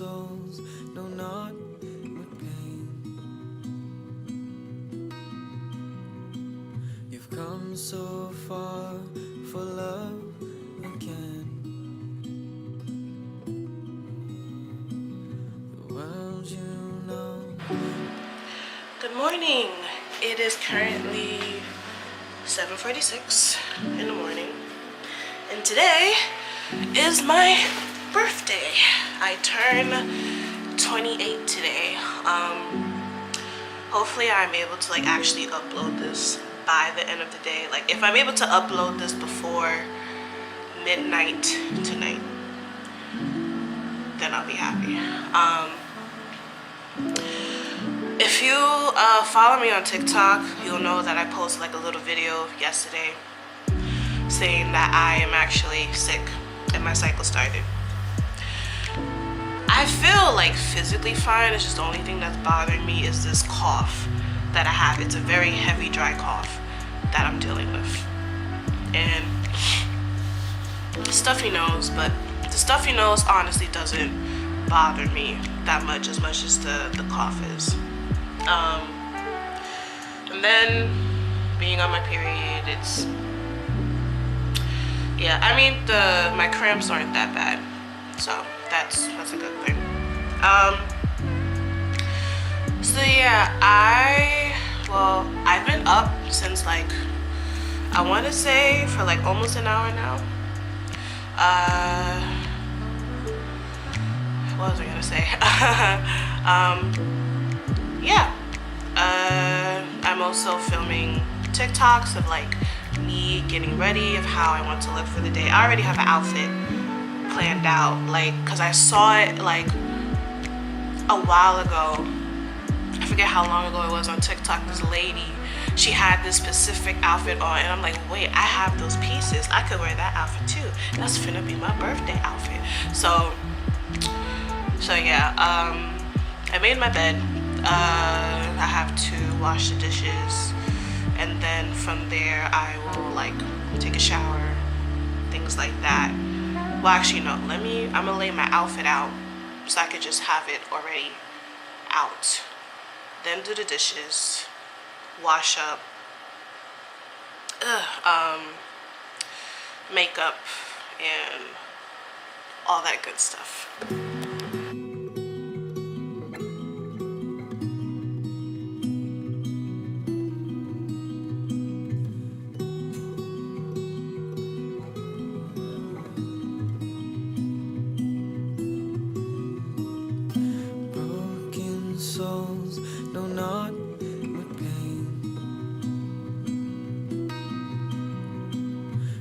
souls, no, not with pain. You've come so far for love again. The world you know. Good morning. It is currently 7:46 in the morning, and today is my birthday. I turn 28 today. Hopefully I'm able to like actually upload this by the end of the day. Like if I'm able to upload this before midnight tonight, then I'll be happy. If you follow me on TikTok, you'll know that I posted like a little video yesterday saying that I am actually sick and my cycle started. I feel like physically fine. It's just the only thing that's bothering me is this cough that I have. It's a very heavy, dry cough that I'm dealing with. And stuffy nose, but the stuffy nose honestly doesn't bother me that much as the cough is. And then being on my period, it's, yeah, I mean my cramps aren't that bad, so that's a good thing. So yeah, I've been up since like, I want to say for like almost an hour now. What was I gonna say? Yeah, I'm also filming TikToks of like me getting ready, of how I want to look for the day. I already have an outfit planned out, like, because I saw it like a while ago. I forget how long ago it was on TikTok. This lady, she had this specific outfit on, and I'm like, wait, I have those pieces. I could wear that outfit too. That's finna be my birthday outfit. So yeah, I made my bed. I have to wash the dishes, and then from there I will like take a shower, things like that. Well, actually no, I'm gonna lay my outfit out so I could just have it already out. Then do the dishes, wash up, makeup, and all that good stuff. Souls, no, not with pain.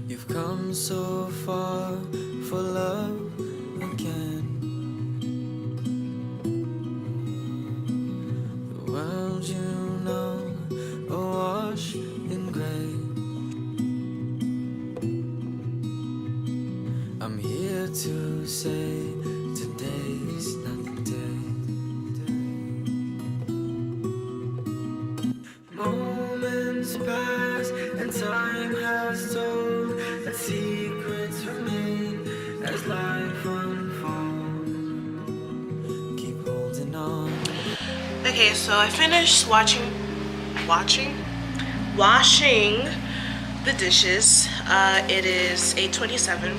You've come so far for love again. The world you know, awash in gray. I'm here to say today's not the day. Moments pass and time has told that secrets remain as life unfolds. Keep holding on. Okay, so I finished washing the dishes. It is 8:27.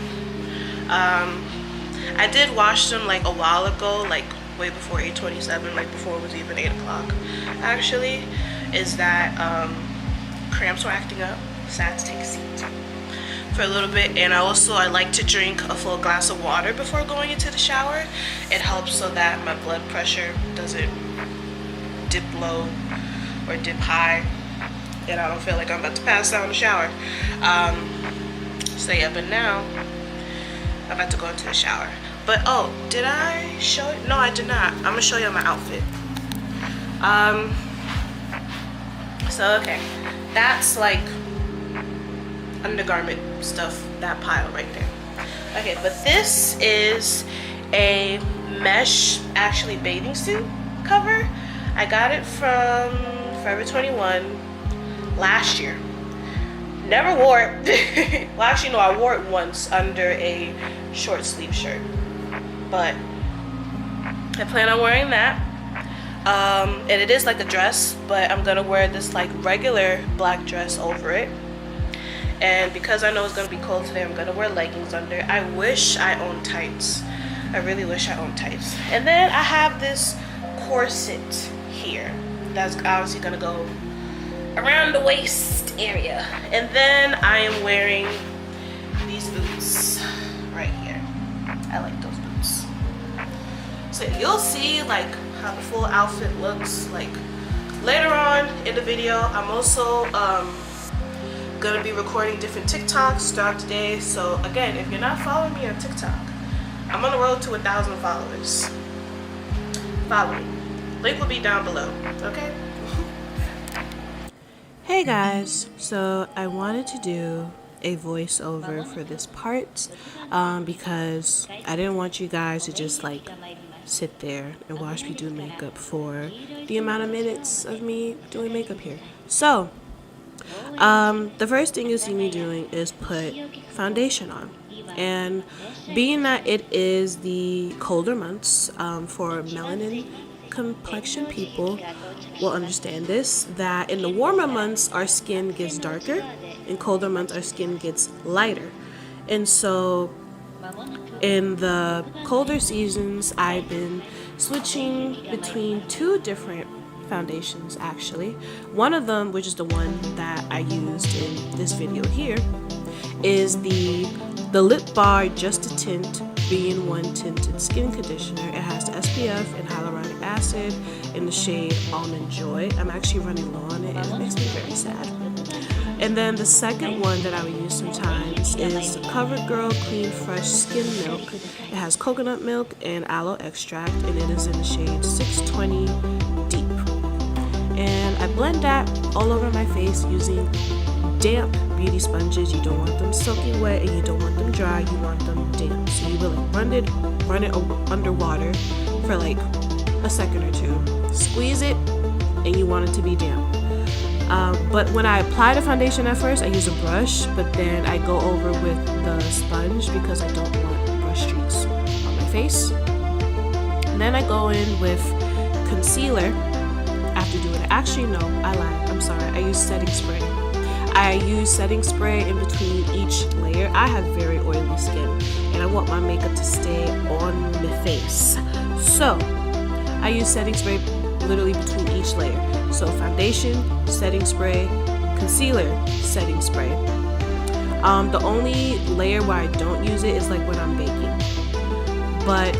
I did wash them like a while ago, like way before 8:27, like before it was even 8 o'clock actually. Is that cramps were acting up, so I had to take a seat for a little bit. And I like to drink a full glass of water before going into the shower. It helps so that my blood pressure doesn't dip low or dip high, and I don't feel like I'm about to pass out in the shower. So yeah, but now I'm about to go into the shower. But oh, did I show it? No, I did not. I'm gonna show you my outfit. So okay, that's like undergarment stuff, that pile right there. Okay, but this is a mesh, actually, bathing suit cover. I got it from Forever 21 last year. Never wore it. Well, actually no, I wore it once under a short sleeve shirt, but I plan on wearing that. And it is like a dress, but I'm gonna wear this like regular black dress over it. And because I know it's gonna be cold today, I'm gonna wear leggings under. I wish I owned tights. I really wish I owned tights. And then I have this corset here that's obviously gonna go around the waist area. And then I am wearing these boots right here. I like those boots. So you'll see like how the full outfit looks like later on in the video. I'm also gonna be recording different TikToks throughout the day. So again, if you're not following me on TikTok, I'm on the road to 1,000 followers. Follow me. Link will be down below, okay? Hey guys, so I wanted to do a voiceover for this part because I didn't want you guys to just like sit there and watch me do makeup for the amount of minutes of me doing makeup here. So the first thing you see me doing is put foundation on. And being that it is the colder months, for melanin complexion people will understand this, that in the warmer months our skin gets darker, in colder months our skin gets lighter. And so in the colder seasons I've been switching between two different foundations actually. One of them, which is the one that I used in this video here, is the Lip Bar Just a Tint 3-in-1 Tinted Skin Conditioner. It has the SPF and hyaluronic acid in the shade Almond Joy. I'm actually running low on it and it makes me very sad. And then the second one that I would use sometimes is the CoverGirl Clean Fresh Skin Milk. It has coconut milk and aloe extract and it is in the shade 620 Deep. And I blend that all over my face using damp beauty sponges. You don't want them soaking wet and you don't want them dry, you want them damp. So you will like run it underwater for like a second or two. Squeeze it and you want it to be damp. But when I apply the foundation at first, I use a brush, but then I go over with the sponge because I don't want brush streaks on my face. And then I go in with concealer after doing it. Actually, no, I lied. I'm sorry. I use setting spray. I use setting spray in between each layer. I have very oily skin and I want my makeup to stay on the face. So I use setting spray literally between each layer. So foundation, setting spray, concealer, setting spray. The only layer where I don't use it is like when I'm baking. But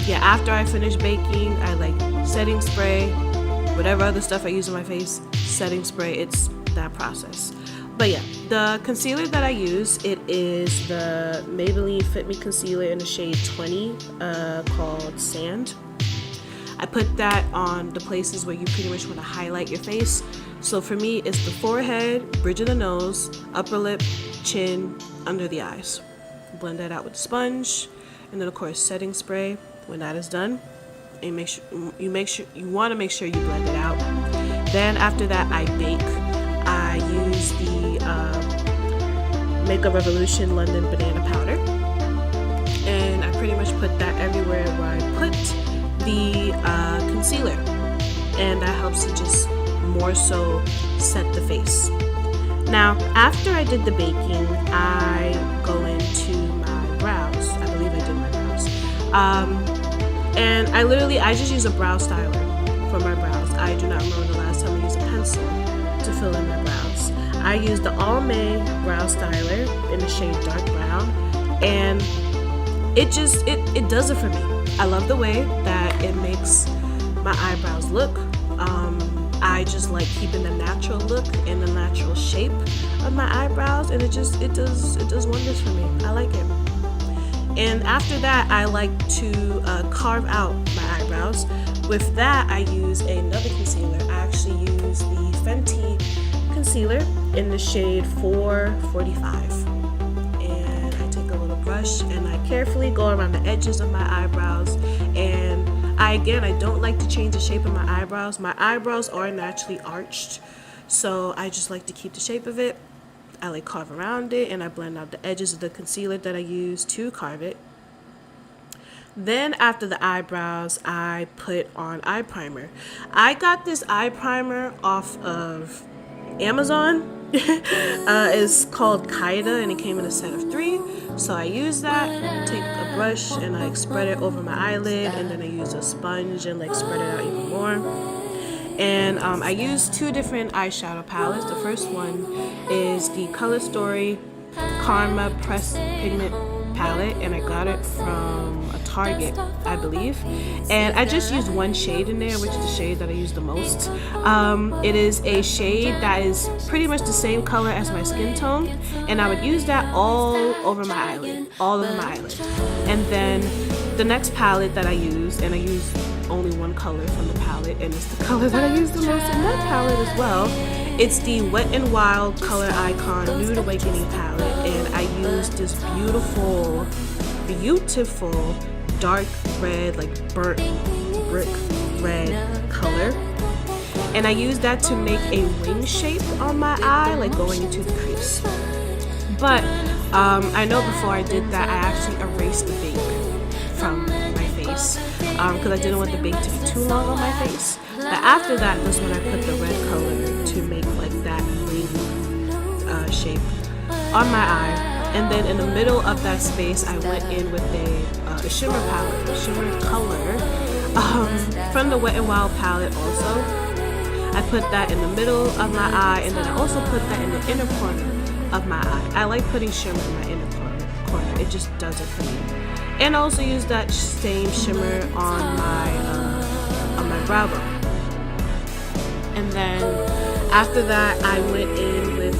yeah, after I finish baking, I like setting spray, whatever other stuff I use on my face, setting spray. It's that process. But yeah, the concealer that I use, it is the Maybelline Fit Me concealer in the shade 20 called Sand. I put that on the places where you pretty much want to highlight your face. So for me, it's the forehead, bridge of the nose, upper lip, chin, under the eyes. Blend that out with a sponge, and then of course setting spray. When that is done, and you want to make sure you blend it out. Then after that, I bake. I use the Makeup Revolution London Banana Powder, and I pretty much put that everywhere where I put the concealer, and that helps to just more so set the face. Now after I did the baking, I go into my brows. I believe I did my brows, and I just use a brow styler for my brows. I do not remember the last time I used a pencil to fill in my brows. I use the Almay brow styler in the shade dark brown, and it does it for me. I love the way that it makes my eyebrows look. I just like keeping the natural look and the natural shape of my eyebrows, and it does wonders for me. I like it. And after that, I like to carve out my eyebrows. With that, I use another concealer. I actually use the Fenty concealer in the shade 445. And I take a little brush and I carefully go around the edges of my eyebrows. And I don't like to change the shape of my eyebrows. My eyebrows are naturally arched, so I just like to keep the shape of it. I like carve around it, and I blend out the edges of the concealer that I use to carve it. Then after the eyebrows, I put on eye primer. I got this eye primer off of Amazon. It's called Kaida and it came in a set of 3. So I use that, take a brush and I spread it over my eyelid, and then I use a sponge and like spread it out even more. And I use 2 different eyeshadow palettes. The first one is the Color Story Karma Pressed Pigment palette, and I got it from a Target, I believe. And I just used one shade in there, which is the shade that I use the most. It is a shade that is pretty much the same color as my skin tone, and I would use that all over my eyelid, And then the next palette that I use, and I use only one color from the palette, and it's the color that I use the most in that palette as well. It's the Wet n Wild Color Icon Nude Awakening palette, and I use this beautiful dark red, like burnt brick red color. And I use that to make a wing shape on my eye, like going into the crease. But I know before I did that, I actually erased the bake from my face because I didn't want the bake to be too long on my face. But after that was when I put the red color to make like that wing shape on my eye. And then in the middle of that space, I went in with a shimmer palette, a shimmer color from the Wet n Wild palette also. I put that in the middle of my eye, and then I also put that in the inner corner of my eye. I like putting shimmer in my inner corner. It just does it for me. And I also use that same shimmer on my brow bone. And then after that, I went in with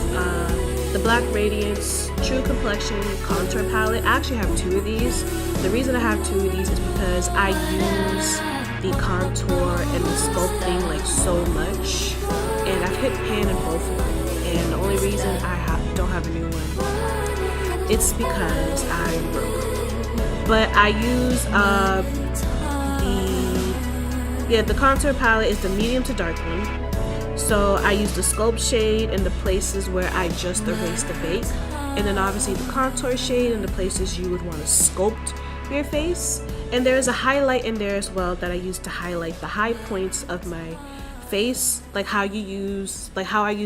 the Black Radiance True Complexion Contour Palette. I actually have 2 of these. The reason I have 2 of these is because I use the contour and the sculpting like so much, and I've hit pan in both of them. And the only reason I don't have a new one, it's because I broke. But I use the contour palette is the medium to dark one. So I use the sculpt shade in the places where I just erased the bake, and then obviously the contour shade in the places you would want to sculpt your face. And there is a highlight in there as well that I use to highlight the high points of my face, like how I use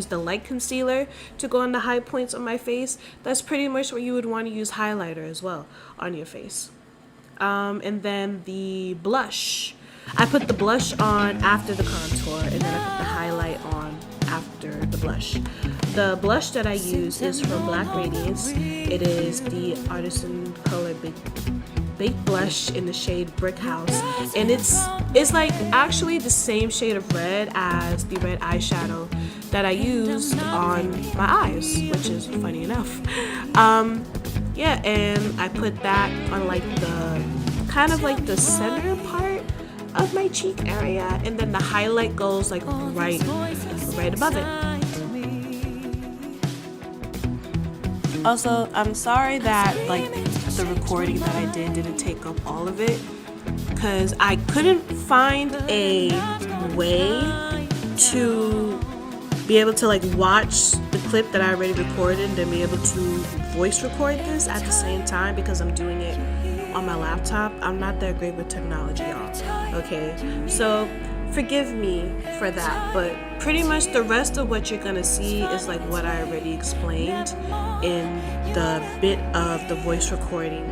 the light concealer to go on the high points of my face. That's pretty much where you would want to use highlighter as well on your face. And then the blush, I put the blush on after the contour, and then I put the highlight on after the blush. The blush that I use is from Black Radiance. It is the Artisan Color Baked Blush in the shade Brick House, and it's like actually the same shade of red as the red eyeshadow that I used on my eyes, which is funny enough. And I put that on like the kind of like the center part of my cheek area, and then the highlight goes like right above it. Also, I'm sorry that like the recording that I didn't take up all of it, because I couldn't find a way to be able to like watch the clip that I already recorded and then be able to voice record this at the same time, because I'm doing it on my laptop. I'm not that great with technology, y'all. Okay, so forgive me for that, but pretty much the rest of what you're gonna see is like what I already explained in the bit of the voice recording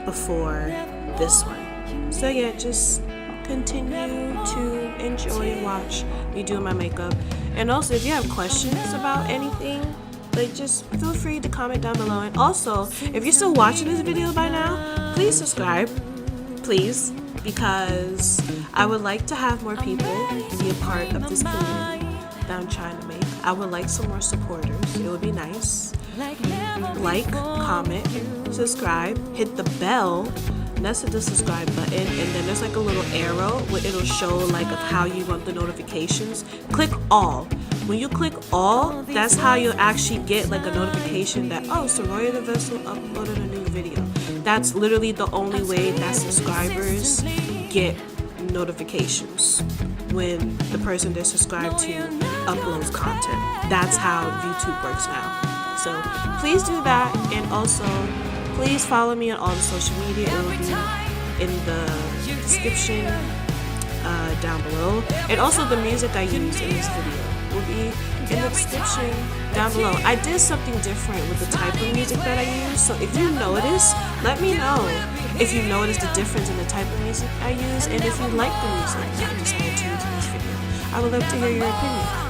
before this one. So yeah, just continue to enjoy and watch me do my makeup. And also, if you have questions about anything, like just feel free to comment down below. And also, if you're still watching this video by now, please subscribe, please, because I would like to have more people be a part of this community that I'm trying to make. I would like some more supporters. It would be nice. Like, comment, subscribe, hit the bell next to the subscribe button, and then there's like a little arrow where it'll show like of how you want the notifications. Click all. When you click all, that's how you'll actually get like a notification that, oh, Soroya the Vessel uploaded a new video. That's literally the only way that subscribers get notifications, when the person they're subscribed to uploads content. That's how YouTube works now. So please do that, and also please follow me on all the social media. It will be in the description down below, and also the music I used in this video will be in the description down below. I did something different with the type of music that I use, so if you notice, let me know if you notice the difference in the type of music I use, and if you like the music that I decided to use in this video. I would love to hear your opinion.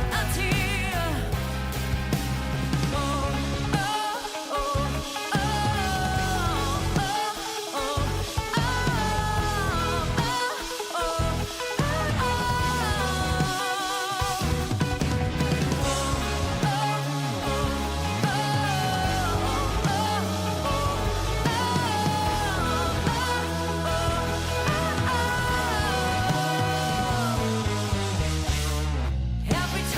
Every time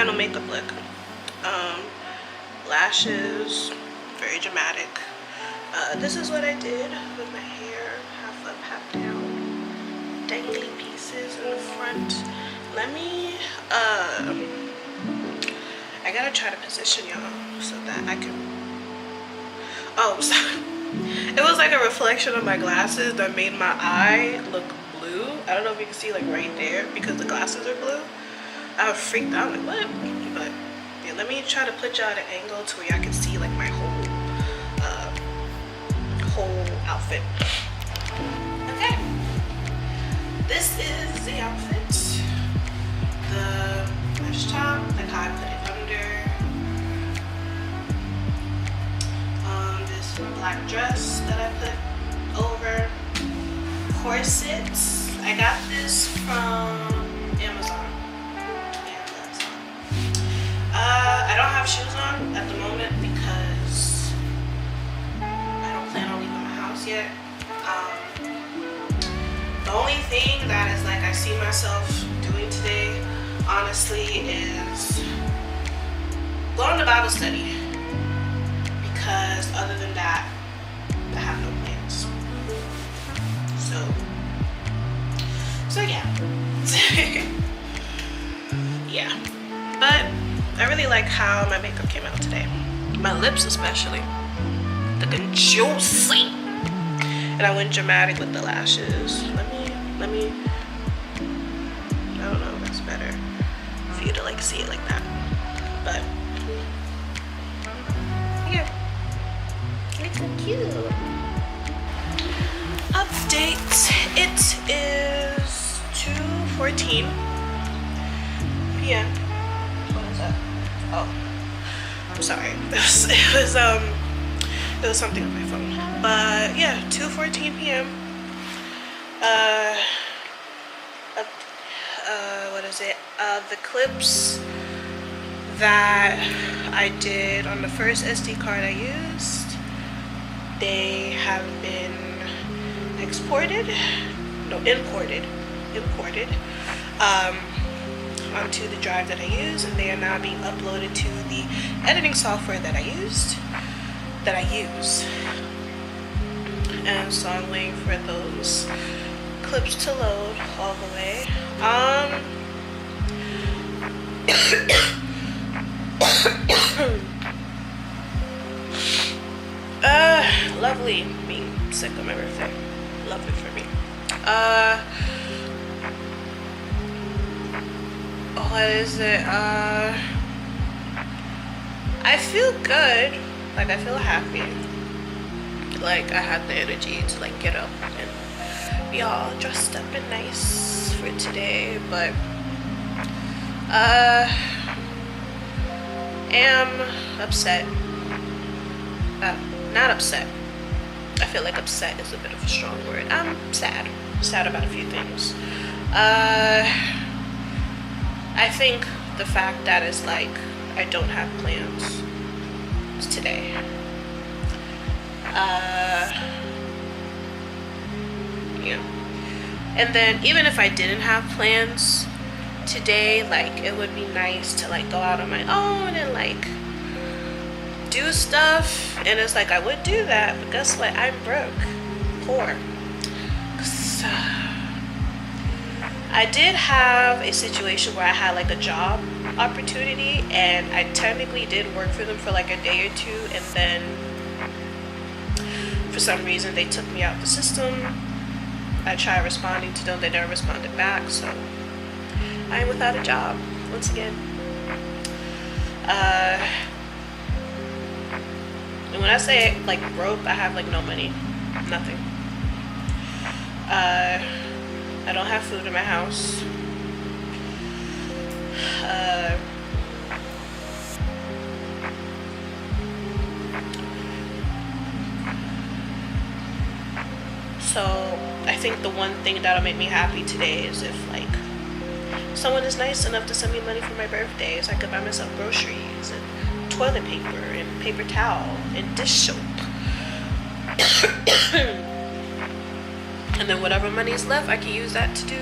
final makeup look. Lashes, very dramatic. This is what I did with my hair, half up, half down, dangly pieces in the front. Let me, I gotta try to position y'all so that I can, oh, sorry. It was like a reflection of my glasses that made my eye look blue. I don't know if you can see like right there because the glasses are blue. I was freaked out, like what? But yeah, let me try to put y'all at an angle to where y'all can see like my whole outfit. Okay, this is the outfit. The mesh top, like how I put it under. This black dress that I put over. Corsets. I got this from Amazon. I don't have shoes on at the moment because I don't plan on leaving my house yet. The only thing that is like I see myself doing today, honestly, is going to Bible study. Because other than that, I have no plans. So yeah. Yeah. But I really like how my makeup came out today. My lips especially. Looking juicy. And I went dramatic with the lashes. Let me, I don't know if that's better for you to like see it like that. But yeah. It's so cute. Update. It is 2:14 p.m. What is that? Oh, I'm sorry. It was something on my phone. But yeah, 2:14 p.m. What is it? The clips that I did on the first SD card I used, they have been imported onto the drive that I use, and they are now being uploaded to the editing software that I use. And so I'm waiting for those clips to load all the way. Lovely being sick on my birthday. Lovely for me. What is it? I feel good. Like I feel happy. Like I had the energy to like get up and be all dressed up and nice for today, but am upset. Not upset. I feel like upset is a bit of a strong word. I'm sad. Sad about a few things. I think the fact that it's like I don't have plans today. Yeah. And then even if I didn't have plans today, like it would be nice to like go out on my own and like do stuff. And it's like I would do that, but guess what? I'm broke, poor. So, I did have a situation where I had like a job opportunity, and I technically did work for them for like a day or two, and then for some reason they took me out the system. I tried responding to them, they never responded back, so I am without a job once again. And when I say like broke, I have like no money, nothing. I don't have food in my house. So I think the one thing that'll make me happy today is if like someone is nice enough to send me money for my birthday, so I could buy myself groceries and toilet paper and paper towel and dish soap. And then whatever money's left, I can use that to do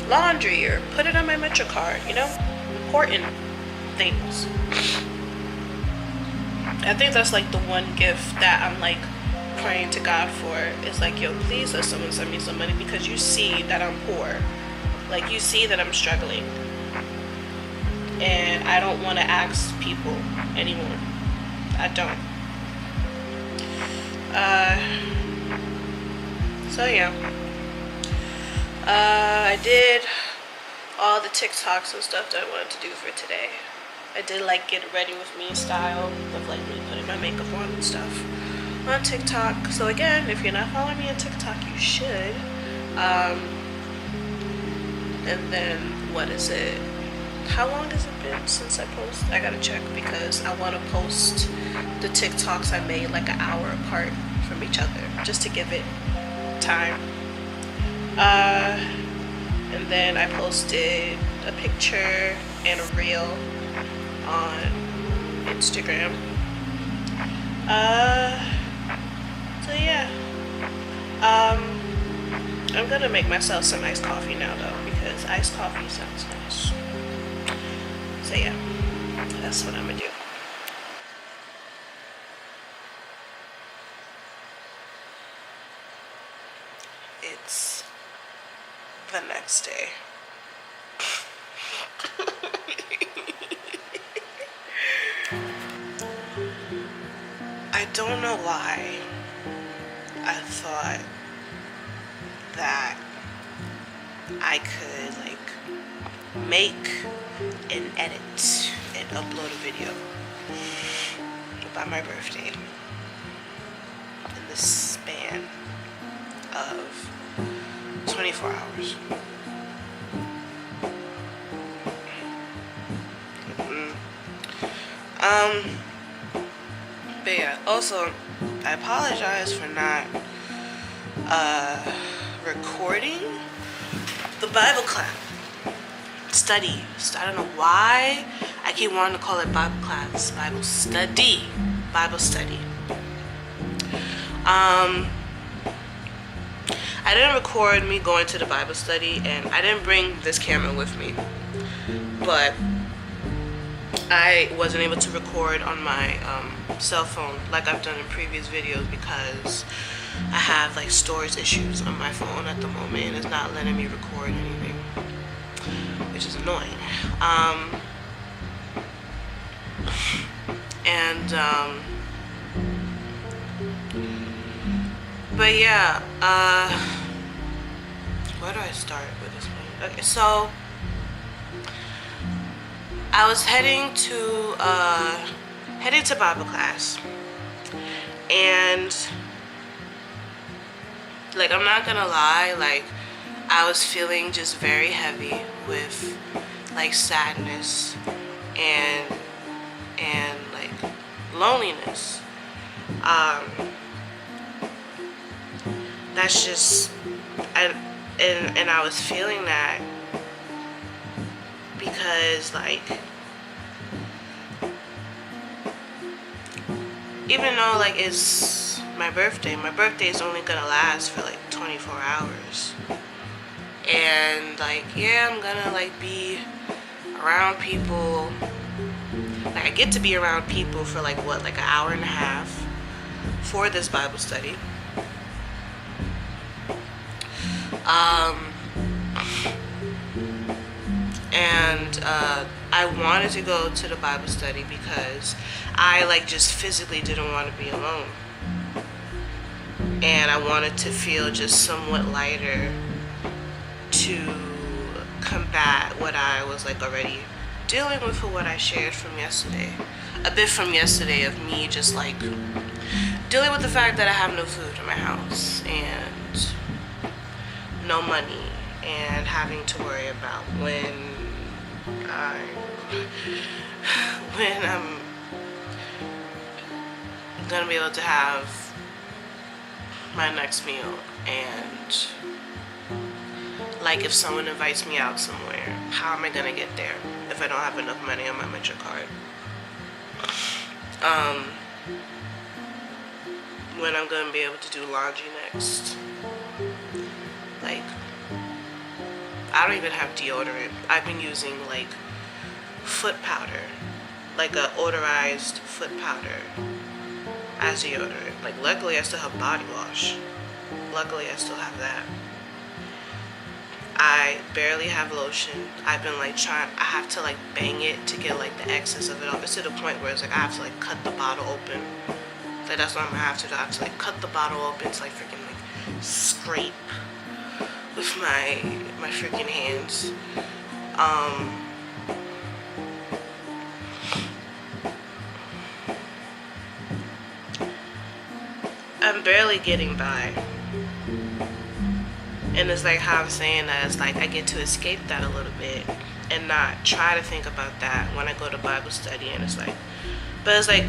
laundry or put it on my Metro card, you know? Important. things. I think that's like the one gift that I'm like praying to God for, is like, yo, please let someone send me some money, because you see that I'm poor. Like, you see that I'm struggling. And I don't want to ask people anymore. I don't. So yeah. I did all the TikToks and stuff that I wanted to do for today. I did like get ready with me style of like me putting my makeup on and stuff on TikTok. So again, if you're not following me on TikTok, you should. And then what is it? How long has it been since I posted? I gotta check, because I want to post the TikToks I made like an hour apart from each other, just to give it time. And then I posted a picture and a reel on Instagram. So yeah. I'm gonna make myself some iced coffee now though, because iced coffee sounds nice. So yeah, that's what I'm gonna do. It's the next day. I don't know why I thought that I could like make and edit and upload a video by my birthday in the span of 24 hours. But yeah, also, I apologize for not recording the Bible class study. I don't know why I keep wanting to call it Bible class, Bible study. I didn't record me going to the Bible study, and I didn't bring this camera with me, but I wasn't able to record on my cell phone like I've done in previous videos, because I have like storage issues on my phone at the moment, and it's not letting me record anything, which is annoying. But yeah, where do I start with this one? Okay, so I was heading to Bible class, and like, I'm not gonna lie, like, I was feeling just very heavy with like sadness and like loneliness. That's just, and I was feeling that because like, even though like it's my birthday is only gonna last for like 24 hours, and like, yeah, I'm gonna like be around people, like I get to be around people for like what, like an hour and a half for this Bible study. I wanted to go to the Bible study because I like just physically didn't want to be alone, and I wanted to feel just somewhat lighter to combat what I was like already dealing with, for what I shared from yesterday, a bit from yesterday, of me just like dealing with the fact that I have no food in my house and no money, and having to worry about when I'm gonna be able to have my next meal, and like if someone invites me out somewhere, how am I gonna get there if I don't have enough money on my Metro card? When I'm gonna be able to do laundry next. Like, I don't even have deodorant. I've been using like foot powder like a odorized foot powder as deodorant. Like, luckily I still have body wash. Luckily I still have that. I barely have lotion. I've been like I have to like bang it to get like the excess of it off. It's to the point where it's like I have to like cut the bottle open. Like, that's what I'm gonna have to do. I have to like cut the bottle open to like freaking like scrape with my freaking hands. I'm barely getting by. And it's like how I'm saying that, it's like I get to escape that a little bit and not try to think about that when I go to Bible study. And it's like, but it's like,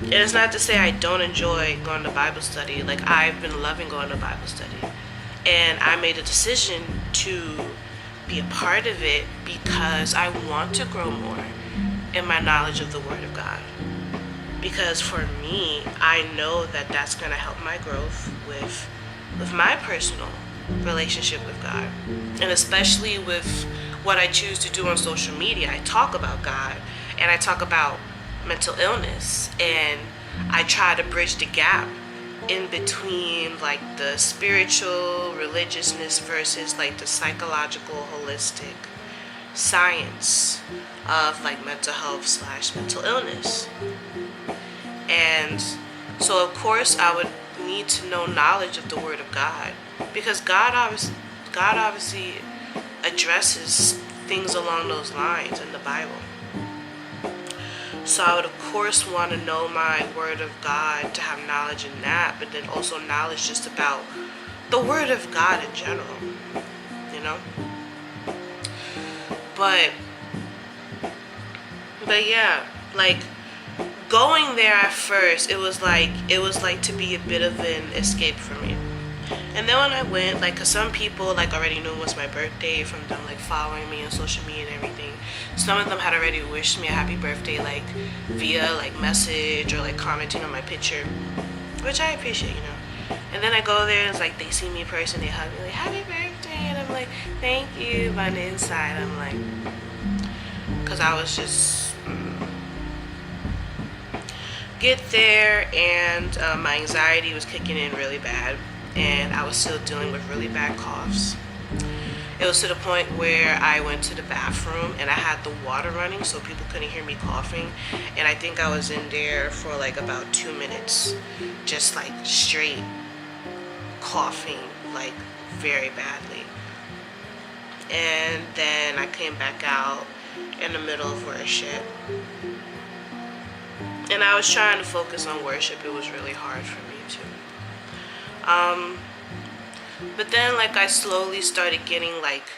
and it's not to say I don't enjoy going to Bible study. Like, I've been loving going to Bible study. And I made a decision to be a part of it because I want to grow more in my knowledge of the Word of God. Because for me, I know that that's going to help my growth with my personal relationship with God. And especially with what I choose to do on social media. I talk about God and I talk about mental illness, and I try to bridge the gap in between like the spiritual religiousness versus like the psychological holistic science of like mental health / mental illness. And so of course I would need to know knowledge of the Word of God, because God obviously addresses things along those lines in the Bible. So I would of course want to know my Word of God to have knowledge in that, but then also knowledge just about the Word of God in general, you know? But yeah, like, going there at first, it was like to be a bit of an escape for me. And then when I went, like, cause some people like already knew it was my birthday from them like following me on social media and everything. Some of them had already wished me a happy birthday, like via like message or like commenting on my picture, which I appreciate, you know. And then I go there and it's like they see me in person, they hug me like happy birthday, and I'm like thank you. But on the inside, I'm like, cause I was just get there, and my anxiety was kicking in really bad, and I was still dealing with really bad coughs. It was to the point where I went to the bathroom and I had the water running so people couldn't hear me coughing, and I think I was in there for like about 2 minutes, just like straight coughing like very badly. And then I came back out in the middle of worship, and I was trying to focus on worship. It was really hard for me too. But then like I slowly started getting like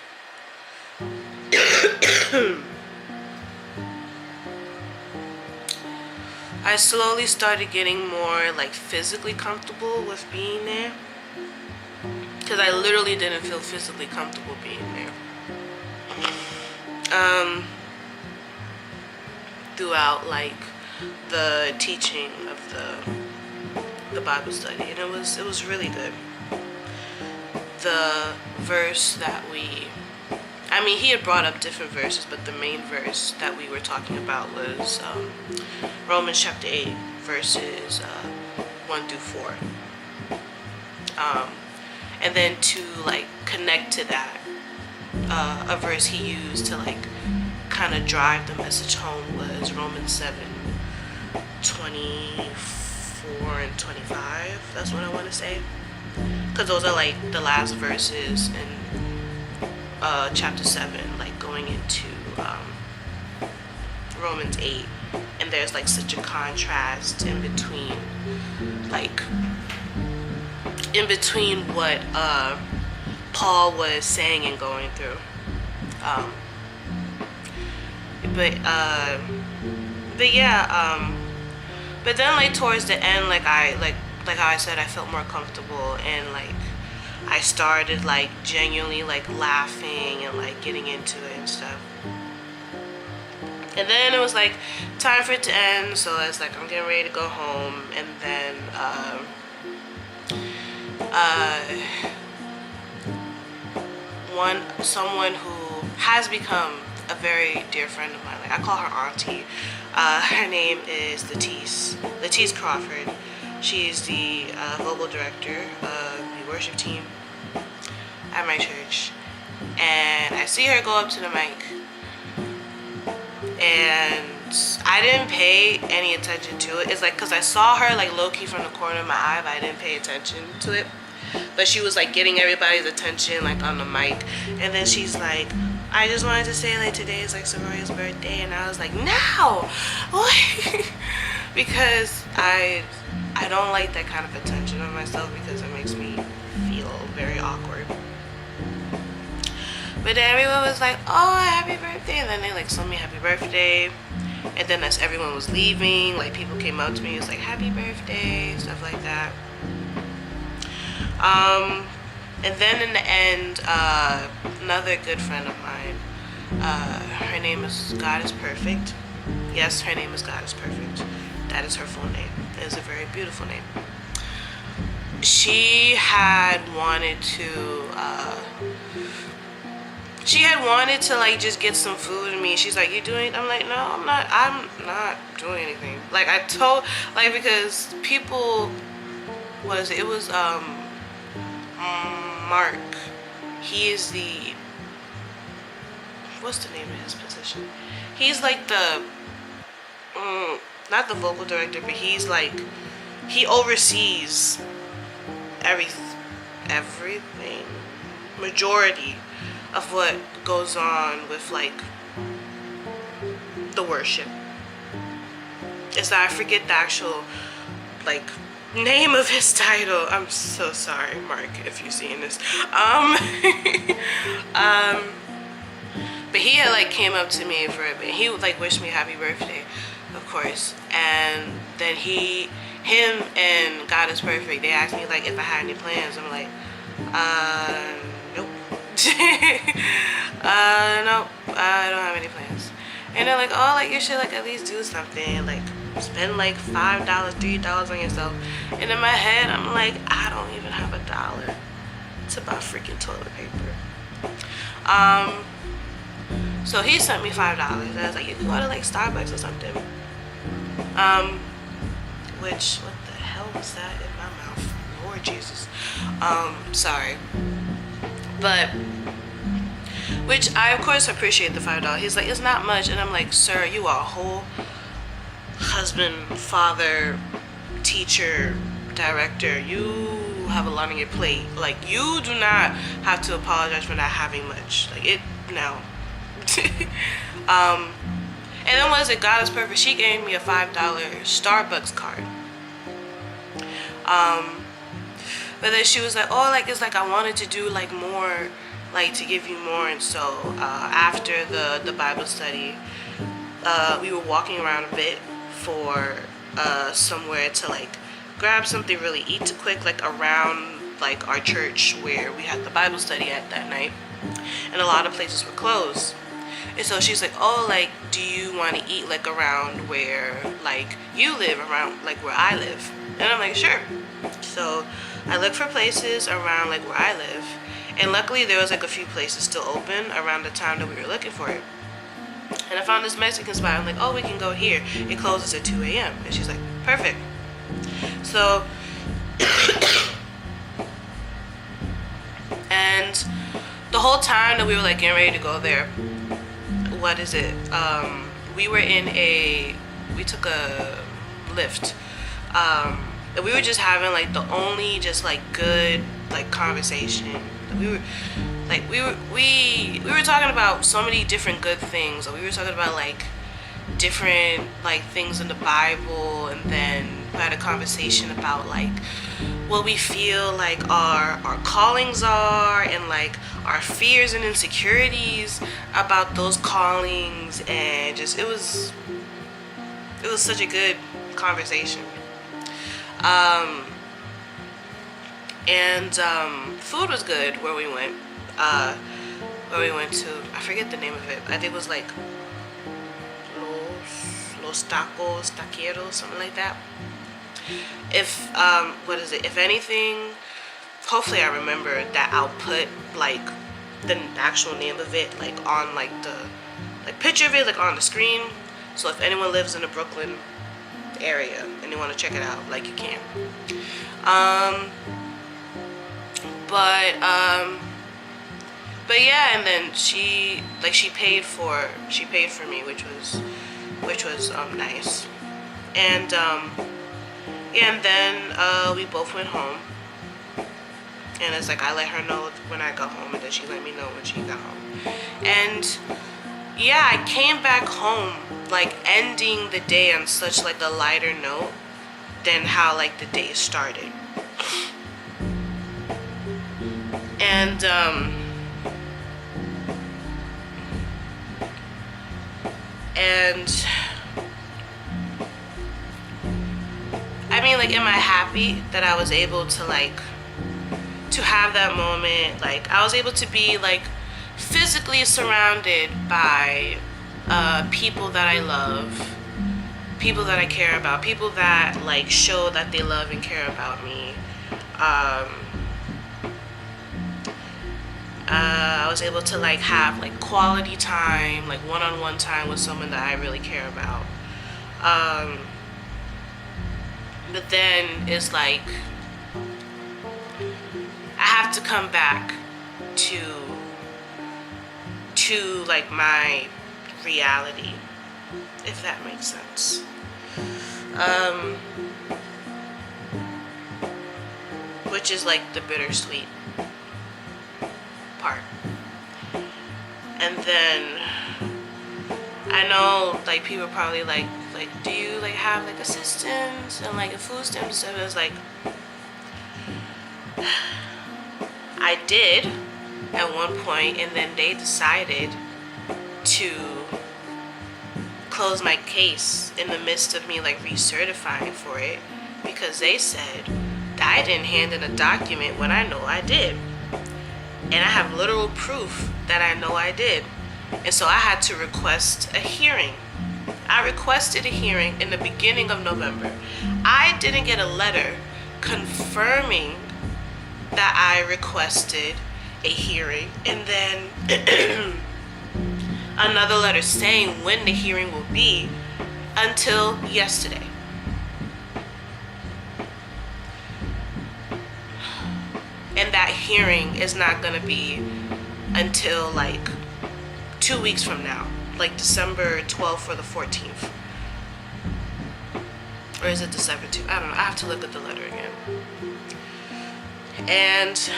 I slowly started getting more like physically comfortable with being there, because I literally didn't feel physically comfortable being there throughout like the teaching of the Bible study, and it was really good. The verse that he had brought up different verses, but the main verse that we were talking about was Romans chapter 8 verses 1 through 4. And then to like connect to that, a verse he used to like kind of drive the message home was Romans 7:24 and 25. That's what I want to say, because those are like the last verses in chapter 7, like going into Romans 8, and there's like such a contrast in between what Paul was saying and going through. But then like towards the end, like how I said, I felt more comfortable, and like I started like genuinely like laughing and like getting into it and stuff. And then it was like time for it to end, so it's like I'm getting ready to go home, and then someone who has become a very dear friend of mine. Like, I call her auntie. Her name is Latisse Crawford. She's the vocal director of the worship team at my church. And I see her go up to the mic, and I didn't pay any attention to it. It's like, because I saw her like low-key from the corner of my eye, but I didn't pay attention to it. But she was like getting everybody's attention like on the mic, and then she's like, I just wanted to say like today is like Sororia's birthday, and I was like, no, because I don't like that kind of attention on myself, because it makes me feel very awkward. But then everyone was like, oh, happy birthday, and then they like sung me happy birthday. And then as everyone was leaving, like people came up to me, it was like happy birthday, stuff like that. And then in the end, another good friend of mine, her name is God is Perfect. Yes, her name is God is Perfect. That is her full name. It is a very beautiful name. She had wanted to like just get some food in me. She's like, you doing it? I'm like, no, I'm not doing anything. Like, I told, like, because people, what is it? It was Mark. He is the, what's the name of his position? He's like the not the vocal director, but he's like, he oversees everything, majority of what goes on with like the worship. It's that I forget the actual like name of his title. I'm so sorry, Mark, if you're seeing this. But he had like came up to me for a bit. He would like wish me happy birthday, of course. And then him and God is Perfect, they asked me like if I had any plans. I'm like, nope. Nope, I don't have any plans. And they're like, oh, like you should like at least do something, like spend like $5, $3 on yourself. And in my head, I'm like, I don't even have $1 to buy freaking toilet paper. So he sent me $5. And I was like, you can go to like Starbucks or something. Which, what the hell was that in my mouth? Lord Jesus. Sorry. But, which I of course appreciate the $5. He's like, it's not much. And I'm like, sir, you are a whole husband, father, teacher, director. You have a lot on your plate. Like, you do not have to apologize for not having much. Like, it, no. And then what is it? God is Perfect. She gave me a $5 Starbucks card. But then she was like, oh, like, it's like I wanted to do like more, like to give you more. And so after the Bible study, we were walking around a bit for somewhere to like grab something really eat to quick, like around like our church where we had the Bible study at that night, and a lot of places were closed. And so she's like, oh, like, do you want to eat like around where like you live, around like where I live? And I'm like, sure. So I looked for places around like where I live, and luckily there was like a few places still open around the time that we were looking for it. And I found this Mexican spot. I'm like, oh, we can go here. It closes at 2 a.m. And she's like, perfect. So, and the whole time that we were like getting ready to go there, what is it? We took a Lyft. And we were just having like the only just like good like conversation. We were talking about so many different good things. We were talking about like different like things in the Bible, and then we had a conversation about like what we feel like our callings are, and like our fears and insecurities about those callings. And just it was such a good conversation. Food was good where we went. To, I forget the name of it. I think it was like Los Tacos, Taqueros, something like that. If what is it? If anything, hopefully I remember that I'll put like the actual name of it like on like like picture of it like on the screen. So if anyone lives in the Brooklyn area and they want to check it out, like you can. But yeah, and then she paid for me, which was nice. And yeah, and then we both went home. And it's like I let her know when I got home, and then she let me know when she got home. And yeah, I came back home like ending the day on such like a lighter note than how like the day started. And I mean, like, am I happy that I was able to like to have that moment? Like, I was able to be like physically surrounded by people that I love, people that I care about, people that like show that they love and care about me. I was able to like have like quality time, like one-on-one time with someone that I really care about. But then it's like I have to come back to like my reality, if that makes sense. Which is like the bittersweet part. And then I know like people probably like do you like have like assistance and like a food stamp stuff? It was like I did at one point, and then they decided to close my case in the midst of me like recertifying for it, because they said that I didn't hand in a document when I know I did. And I have literal proof that I know I did. And so I had to request a hearing. I requested a hearing in the beginning of November. I didn't get a letter confirming that I requested a hearing, and then another letter saying when the hearing will be until yesterday. And that hearing is not going to be until like 2 weeks from now, like December 12th or the 14th. Or is it December 2nd? I don't know. I have to look at the letter again. And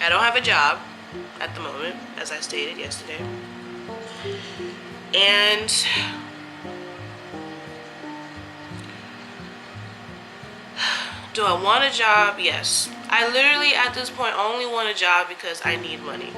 I don't have a job at the moment, as I stated yesterday. And do I want a job? Yes. I literally at this point only want a job because I need money.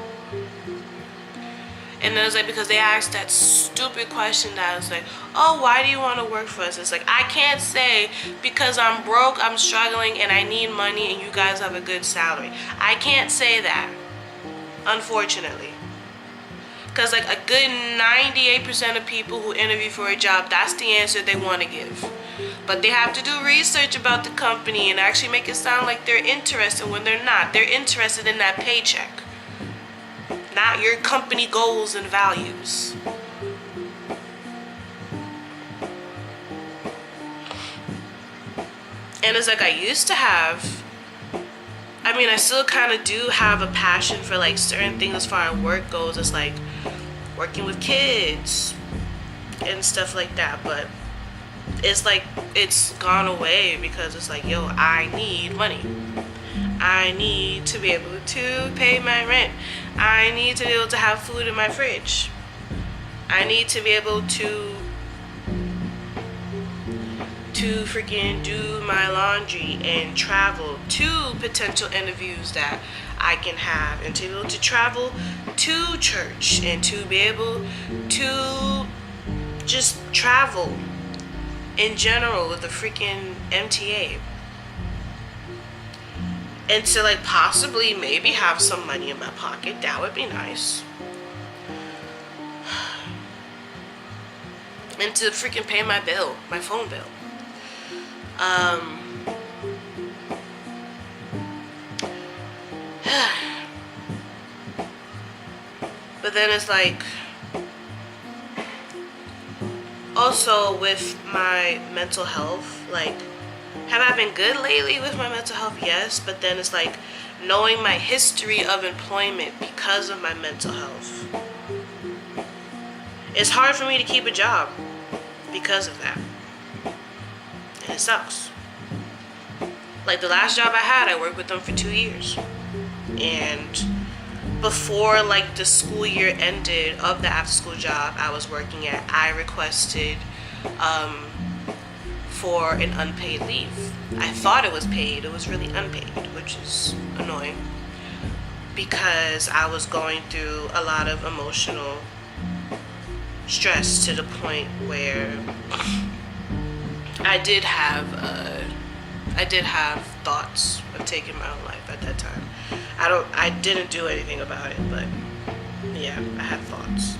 And then it's like, because they asked that stupid question that was like, oh, why do you want to work for us? It's like, I can't say because I'm broke, I'm struggling, and I need money, and you guys have a good salary. I can't say that, unfortunately. Because like a good 98% of people who interview for a job, that's the answer they want to give. But they have to do research about the company and actually make it sound like they're interested when they're not. They're interested in that paycheck, not your company goals and values. And it's like I used to have, I mean, I still kind of do have a passion for like certain things as far as work goes. It's like working with kids and stuff like that. But it's like it's gone away because it's like, yo, I need money. I need to be able to pay my rent. I need to be able to have food in my fridge. I need to be able to freaking do my laundry and travel to potential interviews that I can have, and to be able to travel to church, and to be able to just travel in general with the freaking MTA. And to like possibly maybe have some money in my pocket. That would be nice. And to freaking pay my bill, my phone bill. But then it's like, also with my mental health, like, have I been good lately with my mental health? Yes, but then it's like knowing my history of employment because of my mental health. It's hard for me to keep a job because of that. And it sucks. Like the last job I had, I worked with them for 2 years. And before like the school year ended of the after school job I was working at, I requested for an unpaid leave. I thought it was paid, it was really unpaid, which is annoying because I was going through a lot of emotional stress to the point where I did have thoughts of taking my own life at that time. I didn't do anything about it, but yeah, I had thoughts.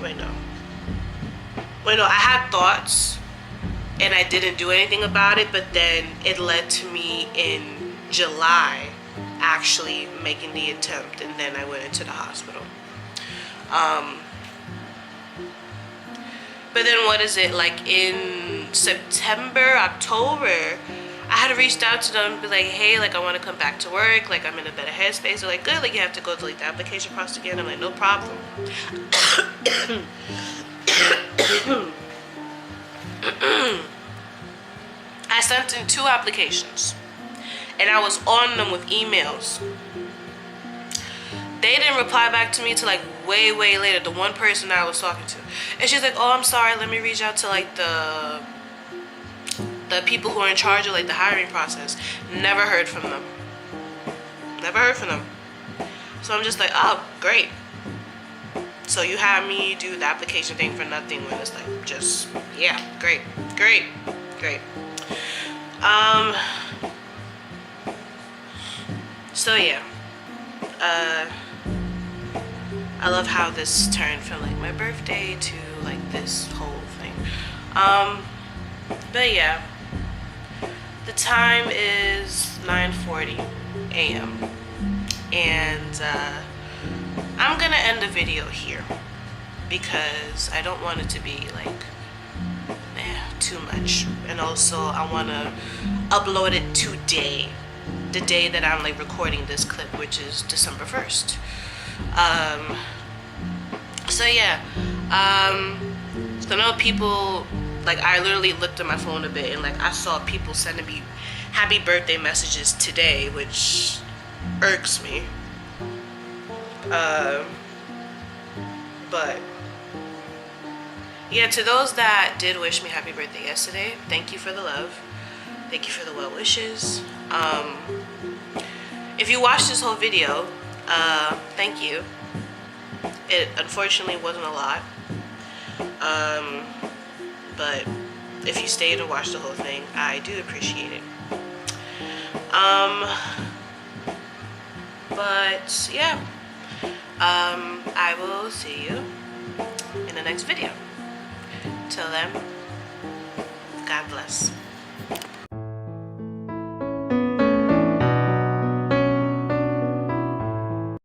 Wait, no, I had thoughts and I didn't do anything about it, but then it led to me in July actually making the attempt, and then I went into the hospital. But then what is it, like in September, October, I had reached out to them and be like, hey, like I want to come back to work, like I'm in a better headspace. They're like, good, like you have to go to like the application process again. I'm like, no problem. I sent in 2 applications and I was on them with emails. They didn't reply back to me till like way later, the one person I was talking to. And she's like, oh, I'm sorry, let me reach out to like the people who are in charge of like the hiring process. Never heard from them. So I'm just like, oh, great. So you have me do the application thing for nothing when it's like just, yeah, great. So yeah, I love how this turned from like my birthday to like this whole thing. But yeah, the time is 9:40 a.m. and I'm gonna end the video here because I don't want it to be like too much, and also I want to upload it today, the day that I'm like recording this clip, which is December 1st. So yeah, so I know people, like I literally looked at my phone a bit and like I saw people sending me happy birthday messages today, which irks me. But yeah, to those that did wish me happy birthday yesterday, thank you for the love. Thank you for the well wishes. If you watched this whole video, thank you. It unfortunately wasn't a lot. But if you stayed and watched the whole thing, I do appreciate it. But yeah, I will see you in the next video. Till then, God bless.